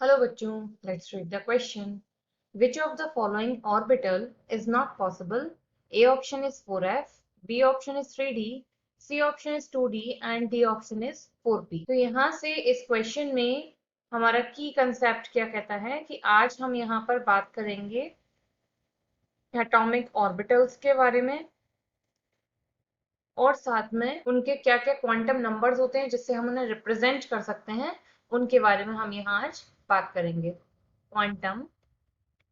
Hello बच्चों, let's read the question. Which of the following orbital is not possible? A option is 4f, B option is 3d, C option is 2d and D option is 4p. तो यहाँ से इस question में हमारा की concept क्या कहता है कि आज हम यहाँ पर बात करेंगे एटॉमिक ऑर्बिटल्स के बारे में और साथ में उनके क्या क्या क्वांटम नंबर्स होते हैं जिससे हम उन्हें रिप्रेजेंट कर सकते हैं, उनके बारे में हम यहाँ आज बात करेंगे। Quantum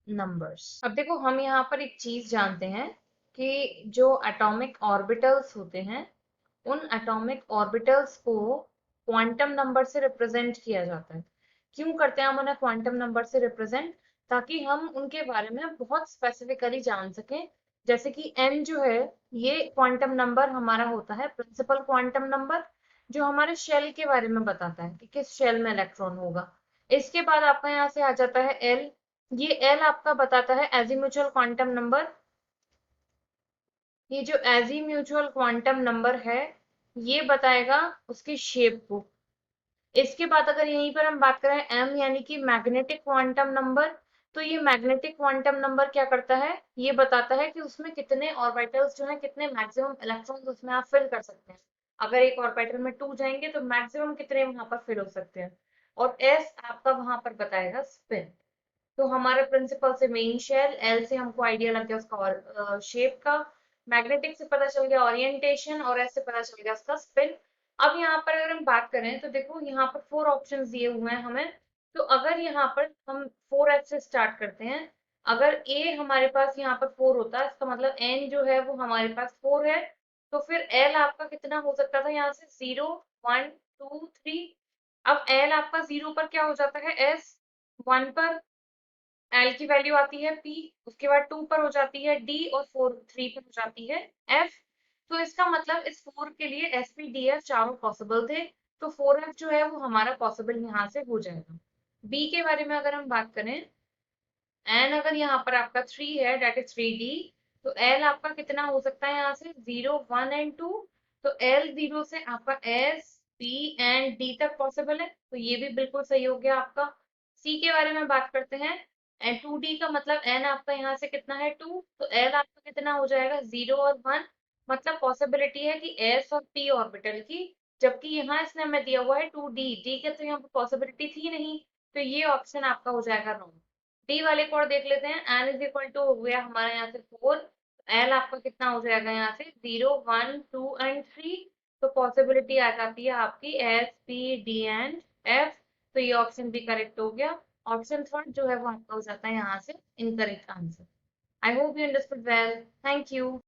numbers. अब देखो, हम यहाँ पर एक चीज जानते हैं कि जो एटॉमिक ऑर्बिटल्स होते हैं उन एटॉमिक ऑर्बिटल्स को क्वांटम नंबर से रिप्रेजेंट किया जाता है। क्यों करते हैं हम उन्हें क्वांटम नंबर से रिप्रेजेंट? ताकि हम उनके बारे में बहुत स्पेसिफिकली जान सकें। जैसे कि n जो है, ये क्वांटम नंबर हमारा होता है प्रिंसिपल क्वांटम नंबर, जो हमारे शेल के बारे में बताता है कि किस शेल में इलेक्ट्रॉन होगा। इसके बाद आपका यहाँ से आ जाता है l। ये l आपका बताता है एजीम्यूचुअल क्वांटम नंबर। ये जो एजीम्यूचुअल क्वांटम नंबर है ये बताएगा उसकी शेप को। इसके बाद अगर यहीं पर हम बात करें m यानी कि मैग्नेटिक क्वांटम नंबर, तो ये मैग्नेटिक क्वांटम नंबर क्या करता है, ये बताता है कि उसमें कितने ऑर्बिटल्स जो है, कितने मैक्सिमम इलेक्ट्रॉन्स उसमें आप फिल कर सकते हैं। अगर एक ऑर्बिटल में 2 जाएंगे तो मैक्सिमम कितने वहां पर फिल हो सकते हैं। और s आपका वहां पर बताएगा स्पिन। तो हमारे प्रिंसिपल से मेन शेल, एल से हमको आइडिया लग गया उसका शेप का, मैग्नेटिक से पता चल गया ओरिएंटेशन और एस से पता चल गया उसका स्पिन। अब यहाँ पर अगर हम बात करें तो देखो यहाँ पर 4 ऑप्शंस दिए हुए हैं हमें। तो अगर यहाँ पर हम 4f से स्टार्ट करते हैं, अगर ए हमारे पास यहाँ पर 4 होता है, इसका मतलब एन जो है वो हमारे पास 4 है। तो फिर एल आपका कितना हो सकता था यहाँ से? 0 1 2 3। अब एल आपका 0 पर क्या हो जाता है? एस 1 पर एल की वैल्यू आती है पी, उसके बाद 2 पर हो जाती है डी और 3 पर हो जाती है एफ। तो इसका मतलब इस 4 के लिए एस पी डी एफ चारों पॉसिबल थे। तो 4f जो है वो हमारा पॉसिबल यहाँ से हो जाएगा। बी के बारे में अगर हम बात करें, एन अगर यहाँ पर आपका 3 है, डेट इज 3d, तो एल आपका कितना हो सकता है यहाँ से? 0 1 एंड 2। तो एल 0 से आपका एस पी एंड डी तक पॉसिबल है, तो ये भी बिल्कुल सही हो गया आपका। सी के बारे में बात करते हैं, एंड 2d का मतलब एन आपका यहाँ से कितना है? 2। तो एल आपका कितना हो जाएगा? 0 और 1। मतलब पॉसिबिलिटी है कि एस और पी ऑर्बिटल की, जबकि यहाँ इसने हमें दिया हुआ है 2d, डी के तो यहाँ पर पॉसिबिलिटी थी नहीं। तो ये ऑप्शन आपका हो जाएगा रॉन्ग। डी वाले को और देख लेते हैं। एन इज इक्वल टू हो गया हमारे यहाँ से 4। एल आपका कितना हो जाएगा यहाँ से? 0 1 2 एंड 3। तो पॉसिबिलिटी आ जाती है आपकी S P D and F. तो ये ऑप्शन भी करेक्ट हो गया। ऑप्शन थर्ड जो है वो आपका हो जाता है यहाँ से incorrect answer. I hope you understood well. Thank you.